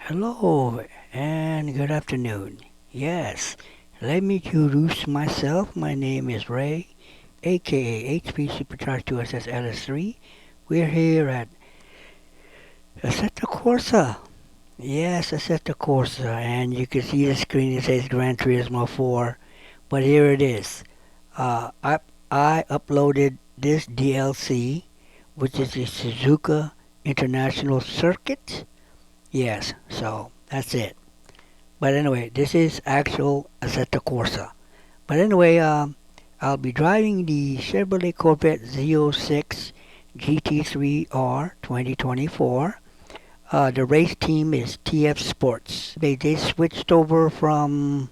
Hello and good afternoon. Yes, let me introduce myself. My name is Ray, a.k.a. HPSuprchrg2SS.LS3. We're here at Assetto Corsa. Yes, Assetto Corsa, and you can see the screen. It says Gran Turismo 4, but here it is. I uploaded this DLC, which is the Suzuka International Circuit. Yes, so that's it. But anyway, this is actual Assetto Corsa. But anyway, I'll be driving the Chevrolet Corvette Z06 GT3.R 2024. The race team is TF Sports. They switched over from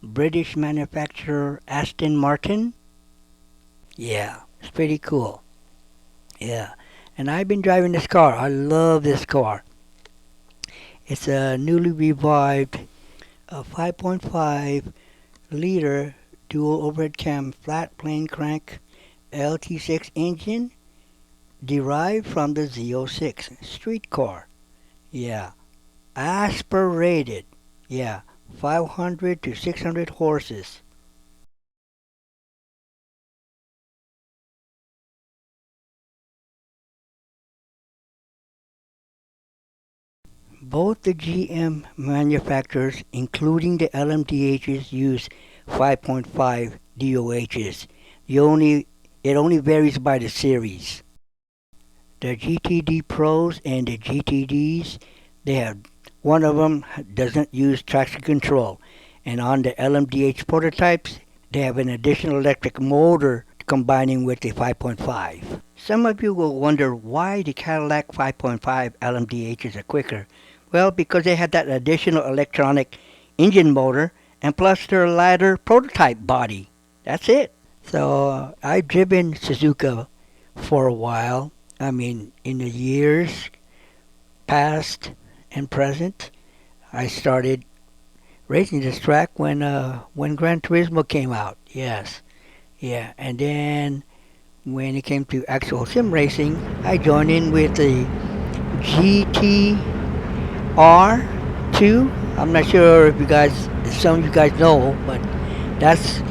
British manufacturer Aston Martin. Yeah, it's pretty cool. Yeah, and I've been driving this car. I love this car. It's a newly revived 5.5 liter dual overhead cam flat plane crank LT6 engine derived from the Z06 street car. Yeah, aspirated. Yeah, 500 to 600 horses. Both the GM manufacturers, including the LMDHs, use 5.5 DOHs. It only varies by the series. The GTDPros and the GTDs, they have one of them doesn't use traction control, and on the LMDH prototypes, they have an additional electric motor combining with the 5.5. Some of you will wonder why the Cadillac 5.5 LMDHs are quicker. Well, because they had that additional electronic engine motor and plus their lighter prototype body. That's it. So I've driven Suzuka for a while. I mean, in the years past and present, I started racing this track when Gran Turismo came out. Yes, yeah, and then when it came to actual sim racing, I joined in with the GT-R2. I'm not sure if some of you guys know, but that's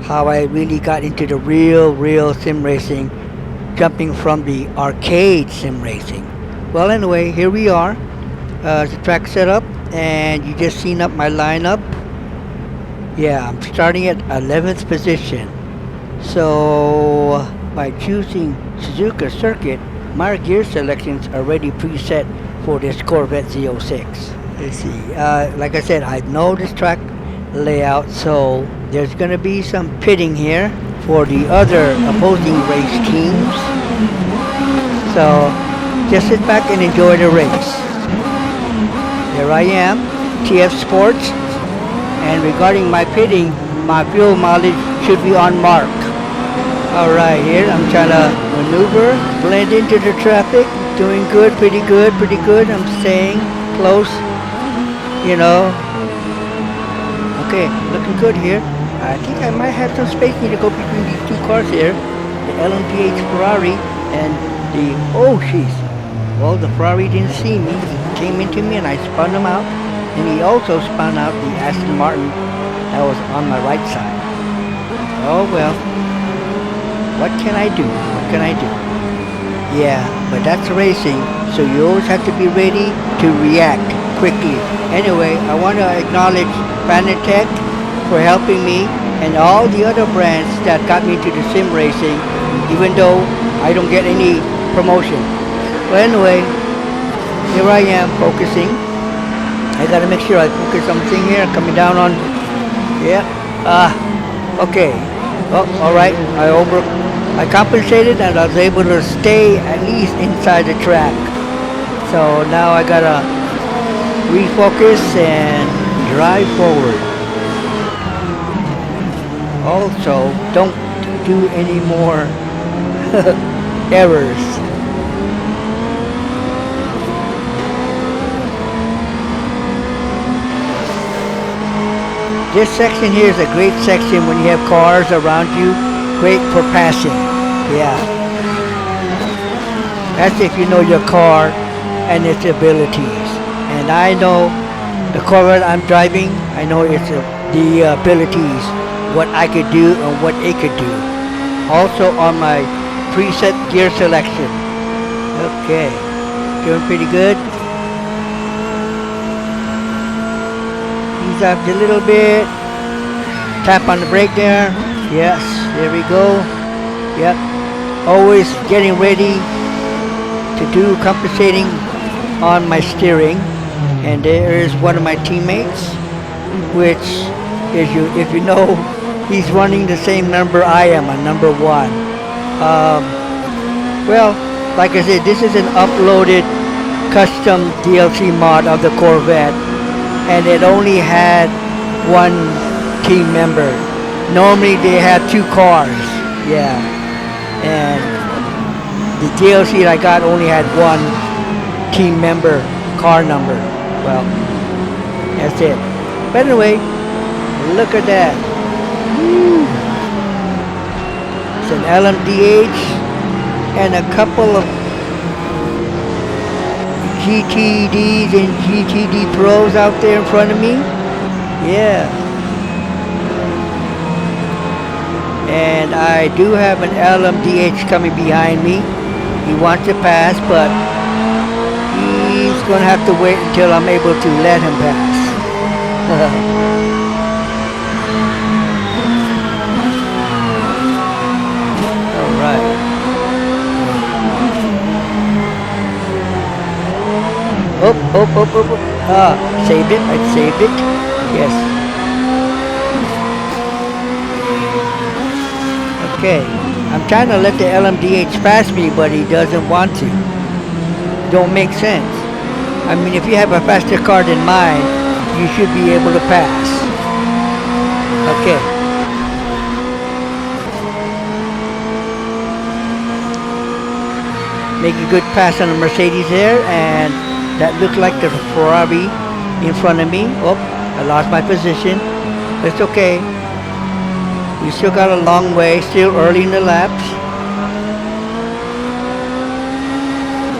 how I really got into the real sim racing, jumping from the arcade sim racing. Well, anyway, here we are. The track set up, and you just seen up my lineup. Yeah, I'm starting at 11th position. So by choosing Suzuka Circuit, my gear selections are already preset for this Corvette Z06. Let's see. Like I said, I know this track layout, so there's going to be some pitting here for the other opposing race teams. So just sit back and enjoy the race. Here I am, TF Sports, and regarding my pitting, my fuel mileage should be on mark. Alright, here I'm trying to maneuver, blend into the traffic, doing good, pretty good. I'm staying close, you know. Okay, looking good here. I think I might have some space need to go between these two cars here, the LMDH Ferrari and the, oh jeez. Well, the Ferrari didn't see me. He came into me and I spun him out. And he also spun out the Aston Martin that was on my right side. Oh well. What can I do? Yeah, but that's racing. So you always have to be ready to react quickly. Anyway, I want to acknowledge Fanatec for helping me and all the other brands that got me into the sim racing, even though I don't get any promotion. Well, anyway, here I am focusing. I gotta make sure I focus something here, coming down on, yeah, okay. Oh, alright, I compensated and I was able to stay at least inside the track. So now I gotta refocus and drive forward. Also, don't do any more errors. This section here is a great section when you have cars around you. Great for passing. Yeah. That's if you know your car and its abilities. And I know the Corvette I'm driving, I know it's the abilities, what I could do and what it could do. Also on my preset gear selection. Okay. Doing pretty good. Ease up a little bit. Tap on the brake there. Yes, there we go. Yep. Always getting ready to do compensating on my steering. And there is one of my teammates, which is if you know, he's running the same number I am, a number 1. Well, like I said, this is an uploaded custom DLC mod of the Corvette, and it only had one team member. Normally they have 2 cars, yeah, and the DLC that I got only had one team member car number. Well, that's it. But anyway, look at that. Woo. It's an LMDH and a couple of GTDs and GTDPros out there in front of me. Yeah. And I do have an LMDH coming behind me. He wants to pass, but he's going to have to wait until I'm able to let him pass. Alright. Oh. Saved it. I saved it. Yes. Okay. I'm trying to let the LMDH pass me, but he doesn't want to. Don't make sense. I mean, if you have a faster car than mine, you should be able to pass. Okay. Make a good pass on the Mercedes there, and that looked like the Ferrari in front of me. Oh, I lost my position. It's okay. We still got a long way, still early in the laps.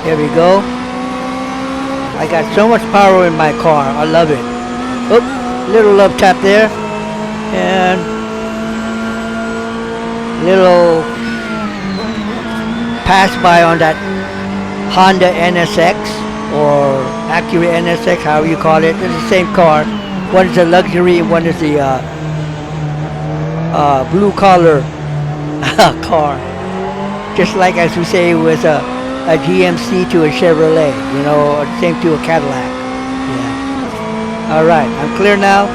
There we go. I got so much power in my car. I love it. Oop, little love tap there. And little pass by on that Honda NSX or Acura NSX, however you call it. It's the same car. One is a luxury and one is the blue collar car. Just like as we say with a GMC to a Chevrolet, you know, or the same to a Cadillac. Yeah. Alright, I'm clear now.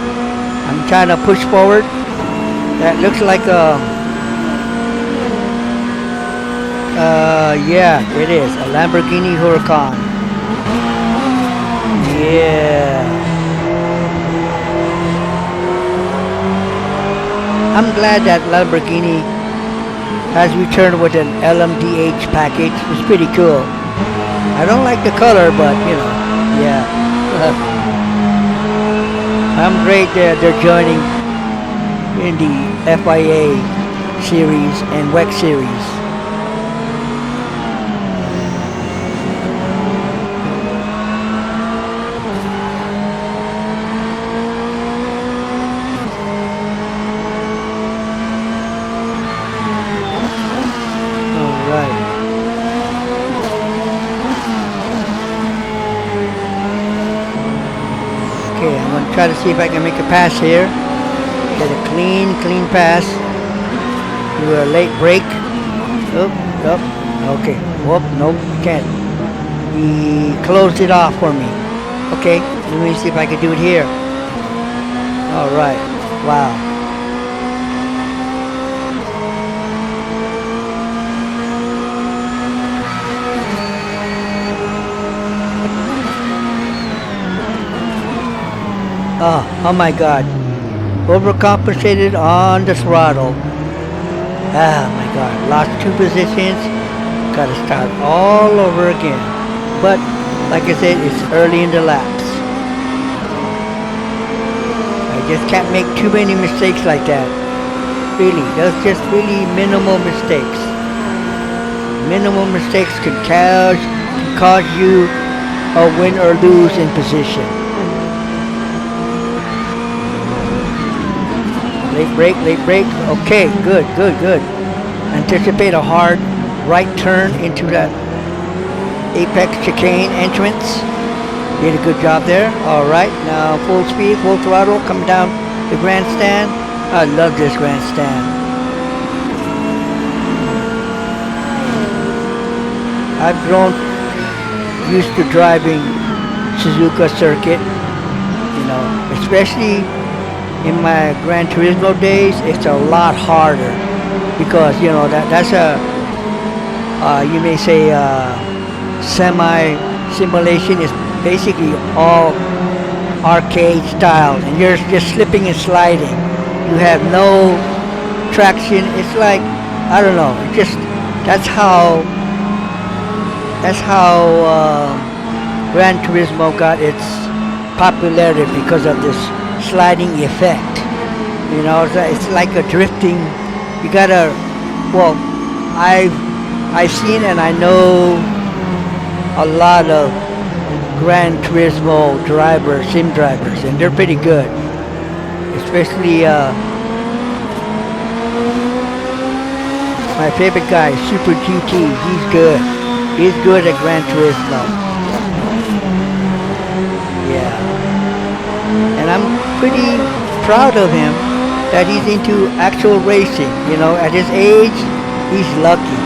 I'm trying to push forward. That looks like yeah, it is. A Lamborghini Huracan. Yeah. I'm glad that Lamborghini has returned with an LMDH package. It's pretty cool. I don't like the color, but you know, yeah. I'm great that they're joining in the FIA series and WEC series. Okay, I'm gonna try to see if I can make a pass here. Get a clean pass. Do a late break. Oop, up. Okay. Whoop, nope, can't. He closed it off for me. Okay, let me see if I can do it here. Alright. Wow. Oh my god. Overcompensated on the throttle. Oh my god. Lost 2 positions. Gotta start all over again. But, like I said, it's early in the laps. I just can't make too many mistakes like that. Really. That's just really minimal mistakes. Minimal mistakes can cause you a win or lose in position. Late break. Okay, good. Anticipate a hard right turn into that apex chicane entrance. Did a good job there. Alright, now full speed, full throttle, coming down the grandstand. I love this grandstand. I've grown used to driving Suzuka Circuit, you know, especially in my Gran Turismo days. It's a lot harder because, you know, that's a you may say semi-simulation. Is basically all arcade style, and you're just slipping and sliding. You have no traction. It's like, I don't know, it just that's how Gran Turismo got its popularity, because of this sliding effect. You know, it's like a drifting. You gotta, well, I've seen and I know a lot of Gran Turismo drivers, sim drivers, and they're pretty good. Especially my favorite guy, Super GT. He's good. He's good at Gran Turismo. Yeah. And I'm pretty proud of him that he's into actual racing. You know, at his age, he's lucky.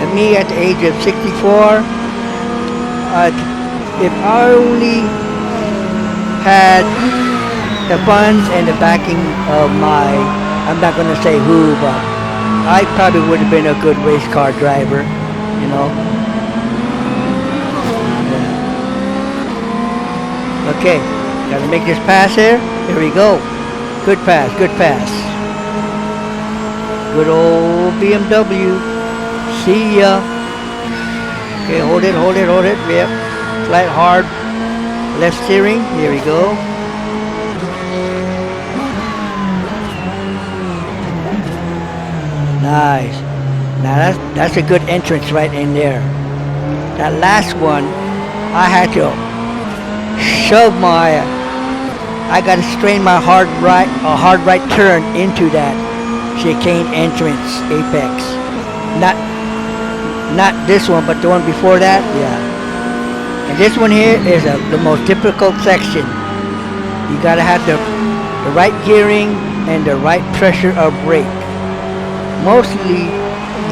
And me, at the age of 64, if I only had the funds and the backing of my, I'm not going to say who, but I probably would have been a good race car driver, you know. Yeah. Okay, gotta make this pass here. Here we go. Good pass, good pass. Good old BMW. See ya. Okay, hold it. Yep. Flat hard. Left steering. Here we go. Nice. Now that's a good entrance right in there. That last one, I had to shove I got to strain my hard right turn into that chicane entrance apex. Not this one, but the one before that. Yeah. And this one here is the most difficult section. You got to have the right gearing and the right pressure of brake. Mostly,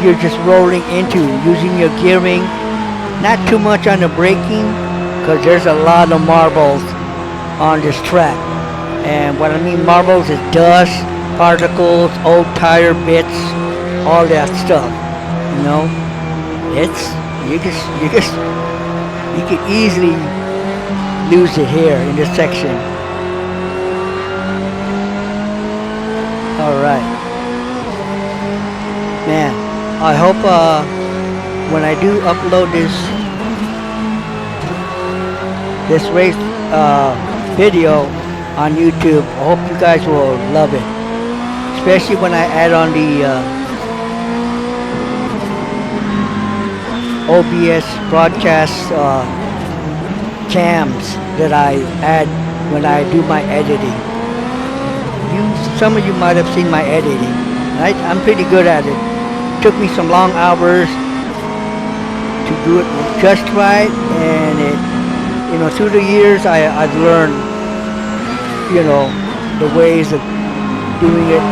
you're just rolling into using your gearing. Not too much on the braking, because there's a lot of marbles on this track. And what I mean marbles is dust, particles, old tire bits, all that stuff. You know, you could easily lose it here in this section. All right, man. I hope when I do upload this race video on YouTube, I hope you guys will love it, especially when I add on the OBS broadcast cams that I add when I do my editing. Some of you might have seen my editing, right? I'm pretty good at it. Took me some long hours to do it just right, and it, you know, through the years I've learned you know, the ways of doing it,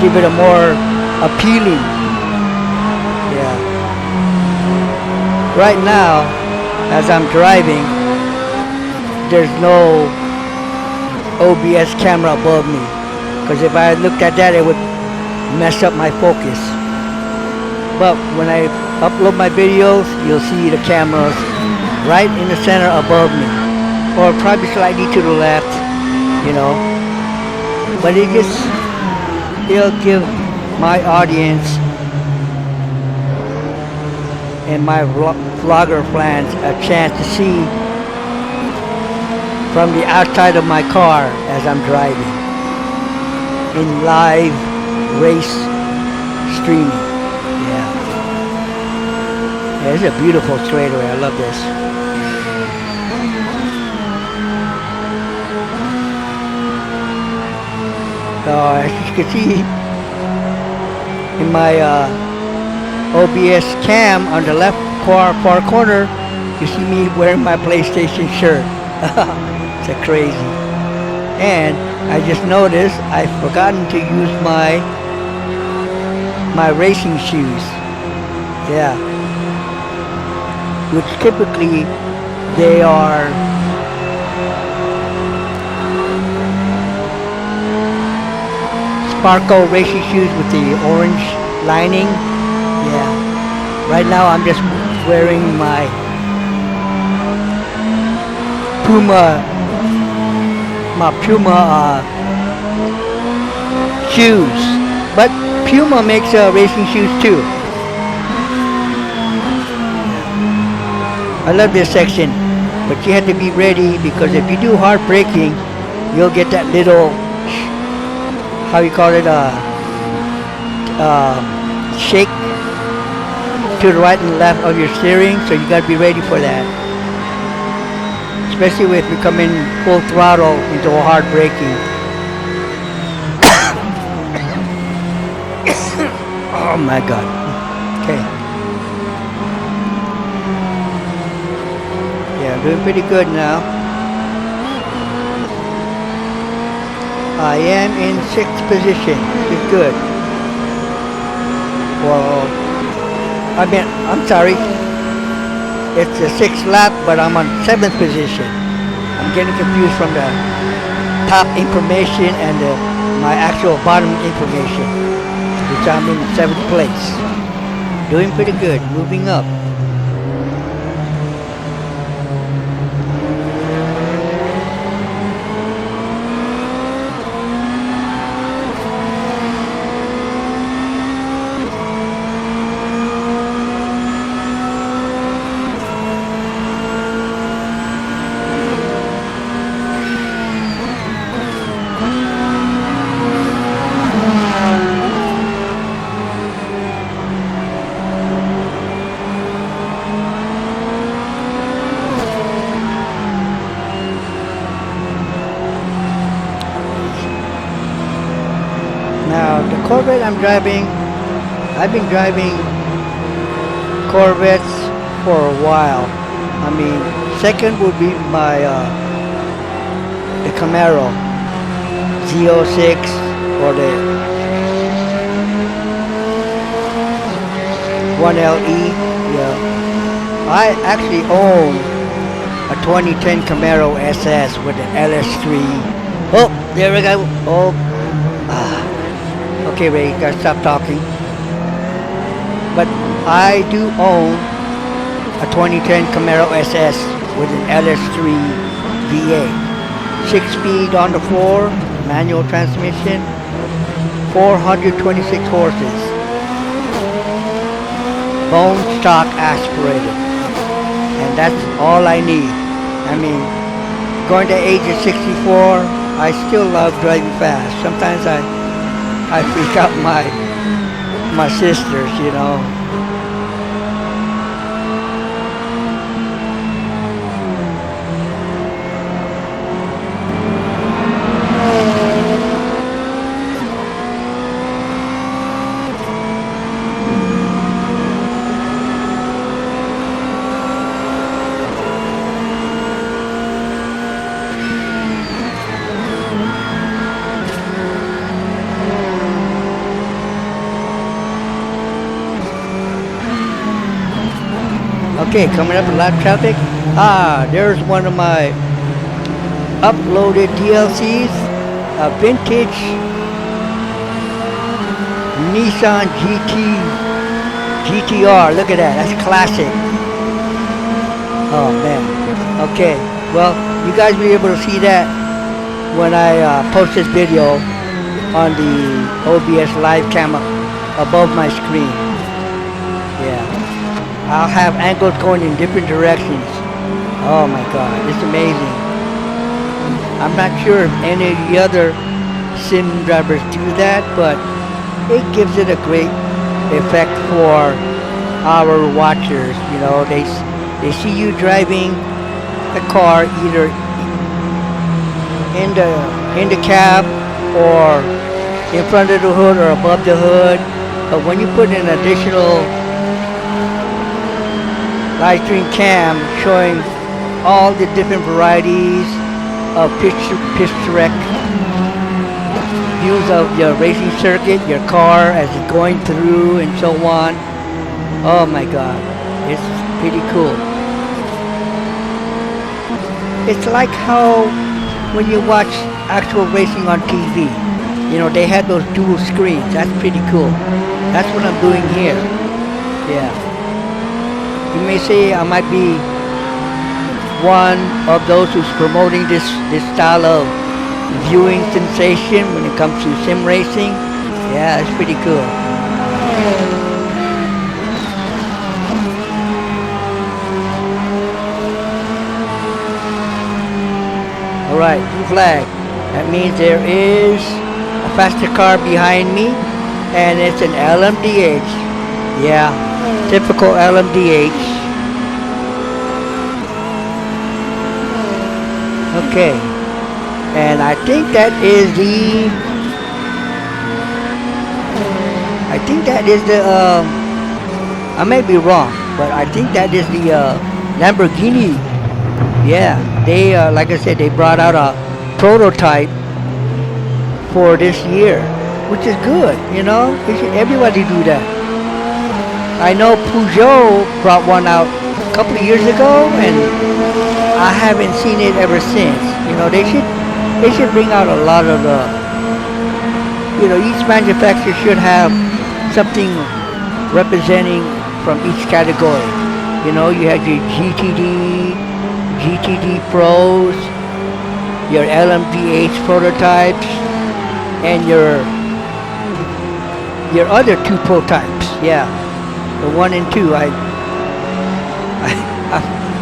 give it a more appealing. Yeah. Right now, as I'm driving, there's no OBS camera above me, because if I looked at that, it would mess up my focus. But when I upload my videos, you'll see the cameras right in the center above me, or probably slightly to the left, you know. But it'll give my audience and my vlogger fans a chance to see from the outside of my car as I'm driving in live race streaming. Yeah. Yeah, it's a beautiful straightaway. I love this. As you can see in my OBS cam on the left far corner, you see me wearing my PlayStation shirt. It's a crazy. And I just noticed I've forgotten to use my racing shoes. Yeah. Which typically they are sparkle racing shoes with the orange lining. Yeah. Right now I'm just wearing my Puma shoes. But Puma makes racing shoes too. I love this section, but you have to be ready, because if you do hard braking, you'll get that little, how you call it, shake to the right and left of your steering, so you gotta be ready for that. Especially if you come in full throttle into a hard braking. Oh my God. Okay. Yeah, doing pretty good now. I am in 6th position, which is good. Well, I'm sorry. It's the 6th lap, but I'm on 7th position. I'm getting confused from the top information and my actual bottom information, which I'm in 7th place. Doing pretty good, moving up. Now, the Corvette I'm driving, I've been driving Corvettes for a while. I mean, second would be my the Camaro Z06 or the 1LE. Yeah, I actually own a 2010 Camaro SS with an LS3. Oh, there we go. Oh. Okay, Ray, gotta stop talking. But I do own a 2010 Camaro SS with an LS3 V8. 6-speed on the floor, manual transmission, 426 horses. Bone stock aspirated. And that's all I need. I mean, going to age of 64, I still love driving fast. Sometimes I freak out my sisters, you know. Okay, coming up a lot of traffic. There's one of my uploaded DLCs, a vintage Nissan GT3.R. Look at that, that's classic. Oh man. Okay, well, you guys will be able to see that when I post this video on the OBS live camera above my screen. Yeah, I'll have angles going in different directions. Oh my god, it's amazing. I'm not sure if any of the other sim drivers do that, but it gives it a great effect for our watchers. You know, they see you driving the car either in the cab or in front of the hood or above the hood. But when you put an additional live stream cam showing all the different varieties of picturesque views of your racing circuit, your car as it's going through and so on. Oh my god, it's pretty cool. It's like how when you watch actual racing on TV, you know, they had those dual screens. That's pretty cool. That's what I'm doing here. Yeah. You may say I might be one of those who's promoting this style of viewing sensation when it comes to sim racing. Yeah, it's pretty cool. Alright, blue flag. That means there is a faster car behind me, and it's an LMDH. Yeah, typical LMDH. Okay, and I think that is the I may be wrong, but I think that is the Lamborghini. Yeah, they like I said, they brought out a prototype for this year, which is good. You know, everybody do that. I know Peugeot brought one out a couple of years ago, and I haven't seen it ever since. You know, they should bring out a lot of the, you know, each manufacturer should have something representing from each category. You know, you have your GTDPros, your LMDH prototypes, and your other two prototypes. Yeah, the 1 and 2.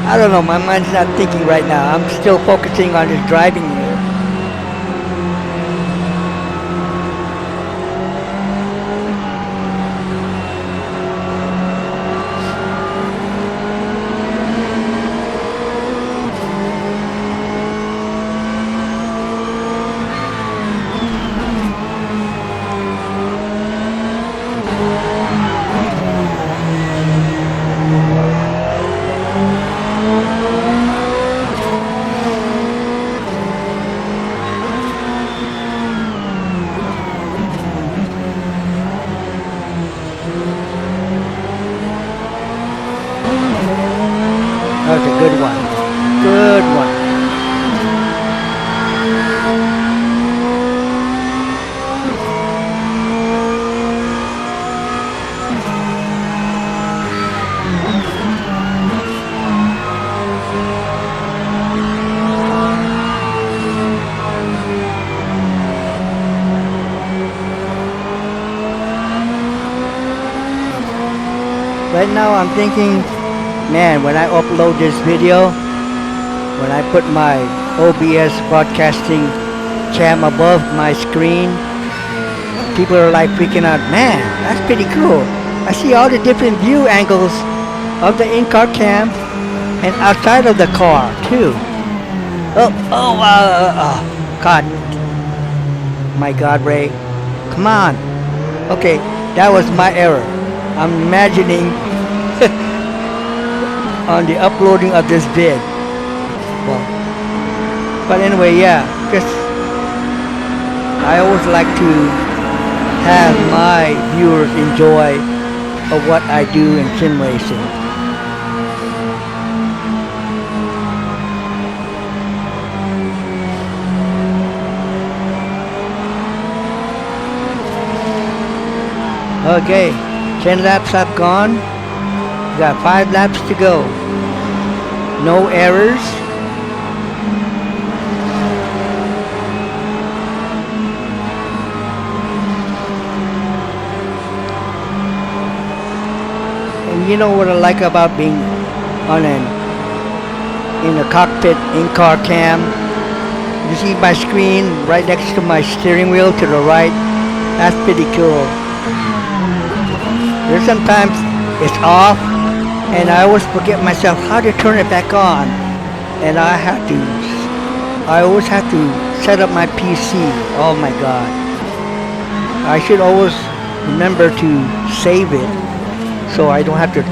I don't know, my mind's not thinking right now. I'm still focusing on just driving here. That's a good one. Good one. Right now I'm thinking, man, when I upload this video, when I put my OBS broadcasting cam above my screen, people are like freaking out, man, that's pretty cool. I see all the different view angles of the in-car cam and outside of the car too. God. My God, Ray. Come on. Okay, that was my error. I'm imagining on the uploading of this vid. Well, but anyway, yeah, just I always like to have my viewers enjoy of what I do in sim racing. Okay, 10 laps have gone. We got 5 laps to go. No errors. And you know what I like about being in a cockpit in-car cam? You see my screen right next to my steering wheel to the right. That's pretty cool. There's sometimes it's off, and I always forget myself how to turn it back on, and I always have to set up my PC. Oh my god, I should always remember to save it so I don't have to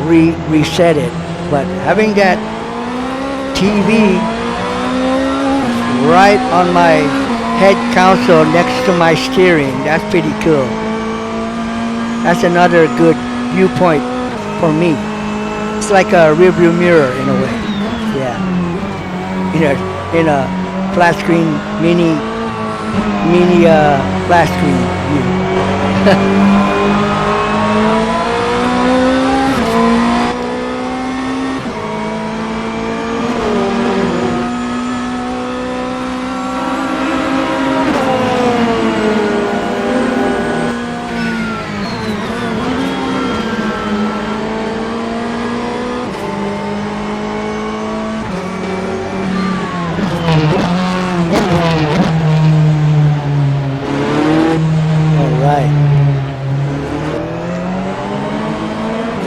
reset it. But having that TV right on my head console next to my steering, that's pretty cool. That's another good viewpoint for me. It's like a rearview mirror in a way. Yeah. In a flat screen mini flat screen view.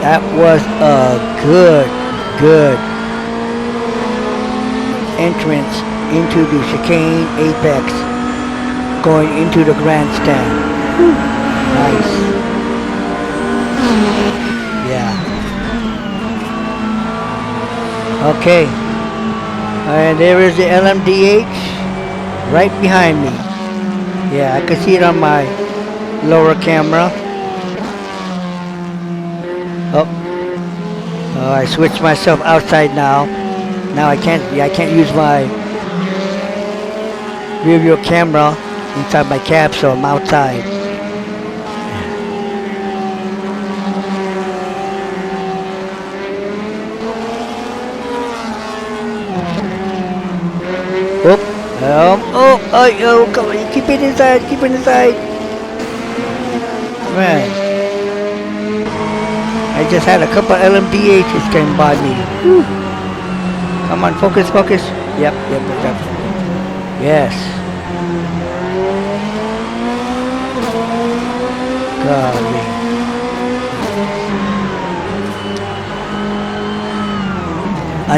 That was a good entrance into the chicane apex, going into the grandstand. Nice. Yeah. Okay. And there is the LMDH right behind me. Yeah, I can see it on my lower camera. Oh, I switched myself outside now. Now I can't use my rear view camera inside my cab, so I'm outside. Oh, come on, keep it inside, Man. I just had a couple LMDHs came by me. Whew. Come on, focus. Yep. Yes. Golly.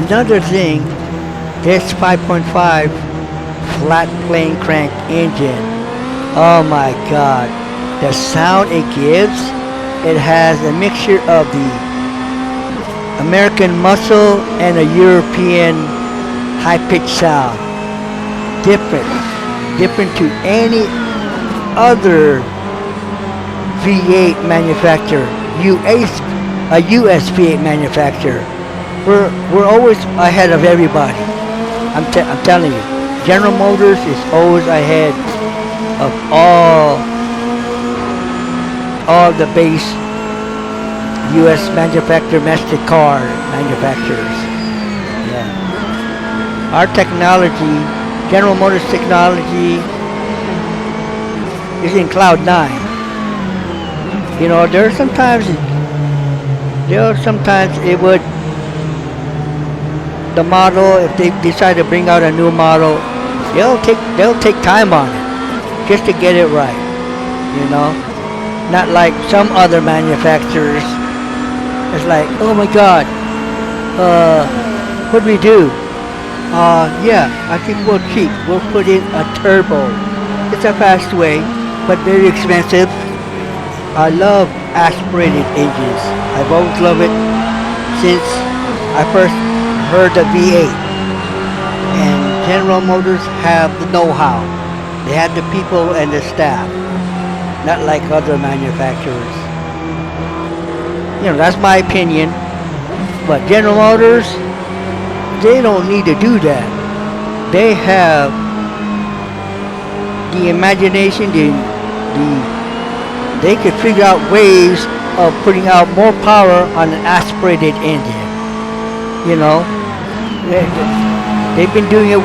Another thing, this 5.5 flat plane crank engine. Oh my god. The sound it gives. It has a mixture of the American muscle and a European high-pitched sound. Different to any other V8 manufacturer, a US V8 manufacturer. We're always ahead of everybody. I'm telling you, General Motors is always ahead of all the base U.S. domestic car manufacturers. Yeah. Our technology, General Motors technology, is in cloud 9. You know, there are sometimes it would, the model, if they decide to bring out a new model, they'll take time on it just to get it right. You know. Not like some other manufacturers. It's like, oh my god, what do we do? Yeah, I think we'll cheat. We'll put in a turbo. It's a fast way, but very expensive. I love aspirated engines. I've always loved it since I first heard the V8. And General Motors have the know-how. They have the people and the staff. Not like other manufacturers. You know, that's my opinion. But General Motors, they don't need to do that. They have the imagination, the they could figure out ways of putting out more power on an aspirated engine. You know, they've been doing it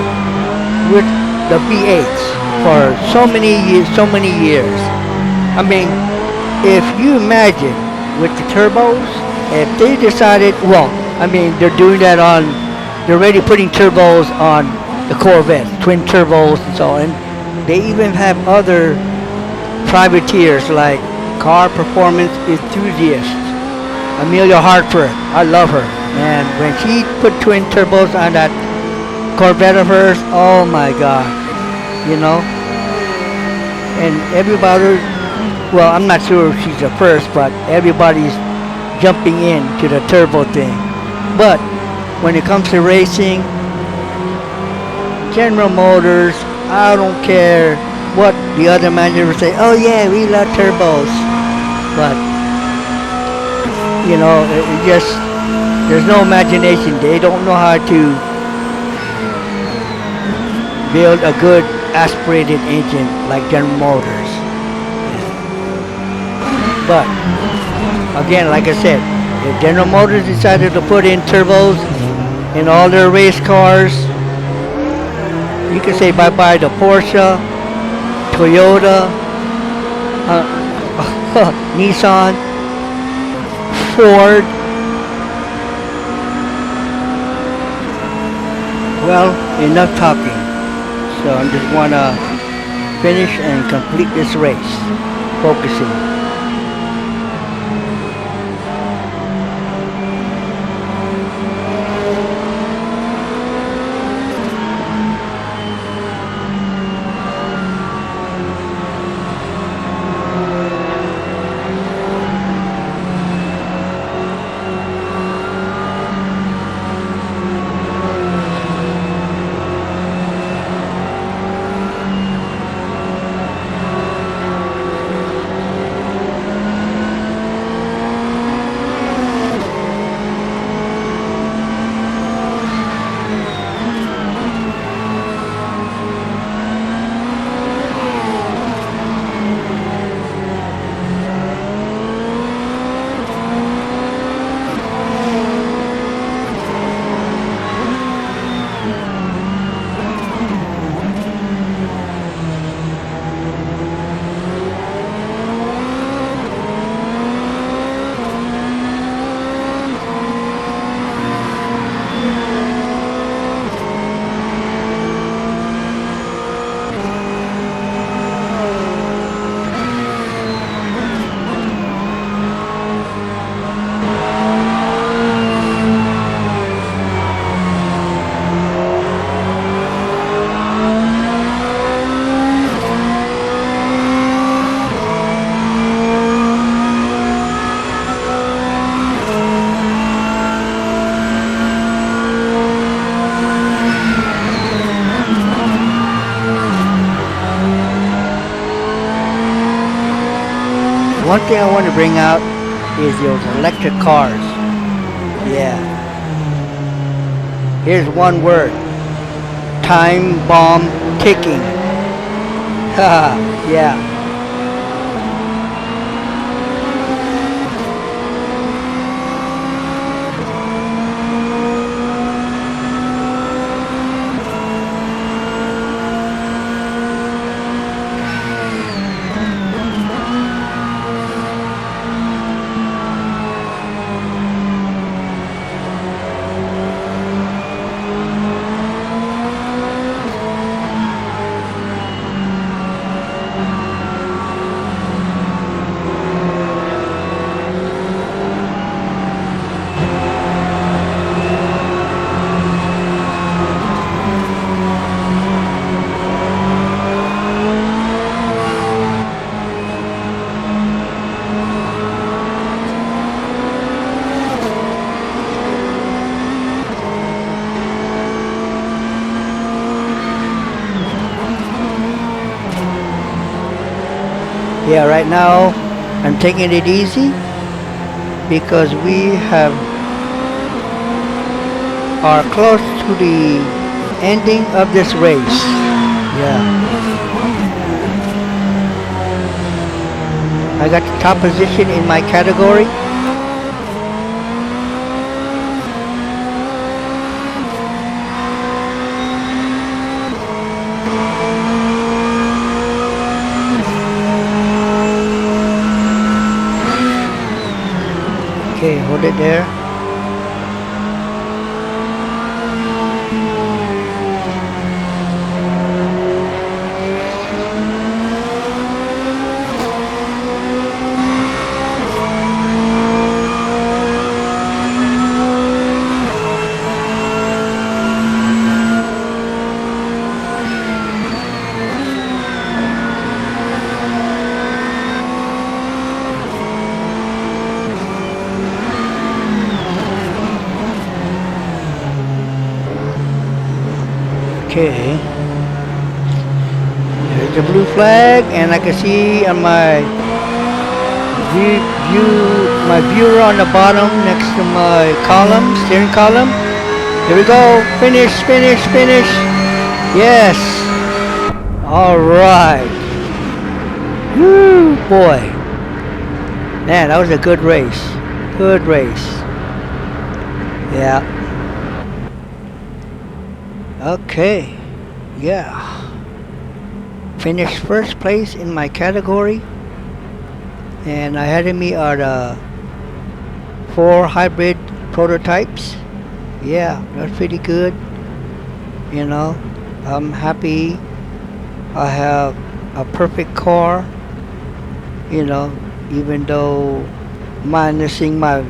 with the V8s for so many years. I mean, if you imagine with the turbos, if they decided, well, I mean, they're doing that on, they're already putting turbos on the Corvette, twin turbos and so on. They even have other privateers like car performance enthusiasts. Amelia Hartford, I love her. And when she put twin turbos on that Corvette of hers, oh my God, you know. And everybody, well, I'm not sure if she's the first, but everybody's jumping into the turbo thing. But when it comes to racing, General Motors, I don't care what the other managers say. Oh yeah, we love turbos, but you know, it just, there's no imagination. They don't know how to build a good aspirated engine like General Motors. But again, like I said, if General Motors decided to put in turbos in all their race cars, you can say bye-bye to Porsche, Toyota, Nissan, Ford. Well, enough talking. So I just want to finish and complete this race, focusing. One thing I want to bring out is those electric cars. Yeah. Here's one word. Time bomb ticking. Haha, yeah. Yeah, right now I'm taking it easy because we are close to the ending of this race. Yeah. I got the top position in my category. Okay, hold it there. Okay. There's the blue flag, and I can see on my my viewer on the bottom next to my column, steering column. Here we go. Finish, finish, finish. Yes. All right. Woo, boy. Man, that was a good race. Good race. Yeah. Okay. Yeah. Finished first place in my category. And ahead of me are the 4 hybrid prototypes. Yeah, that's pretty good. You know, I'm happy I have a perfect car. You know, even though minusing my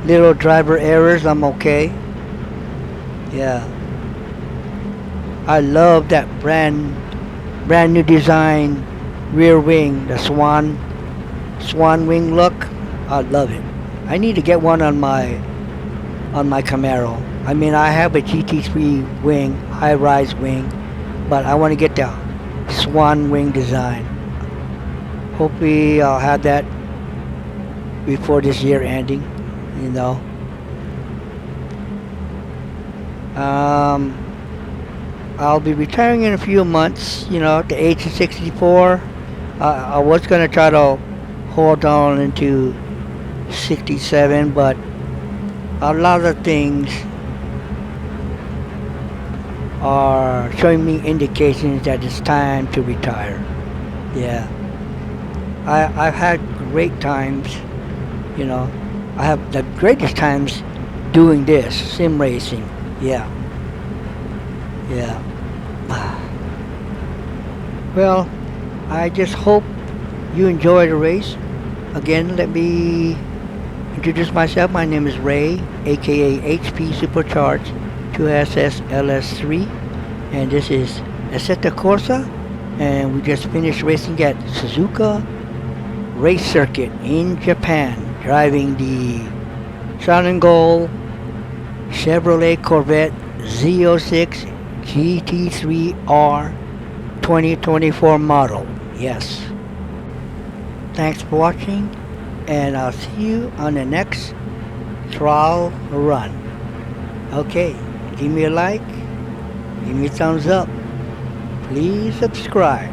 little driver errors, I'm okay. Yeah. I love that brand new design rear wing, the swan wing look. I love it. I need to get one on my Camaro. I mean, I have a GT3 wing, high-rise wing, but I want to get the swan wing design. Hopefully I'll have that before this year ending, you know. I'll be retiring in a few months, you know, at the age of 64. I was going to try to hold on into 67, but a lot of things are showing me indications that it's time to retire. Yeah. I've had great times, you know. I have the greatest times doing this, sim racing. Yeah. Yeah. Well, I just hope you enjoy the race. Again, let me introduce myself. My name is Ray, a.k.a. HPSuprchrg2SS.LS3, and this is Assetto Corsa, and we just finished racing at Suzuka Race Circuit in Japan, driving the Sun and Gold Chevrolet Corvette Z06 GT3.R 2024 model. Yes. Thanks for watching, and I'll see you on the next trial run. Okay, give me a like, give me a thumbs up, please subscribe.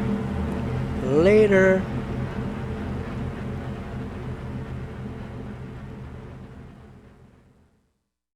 Later.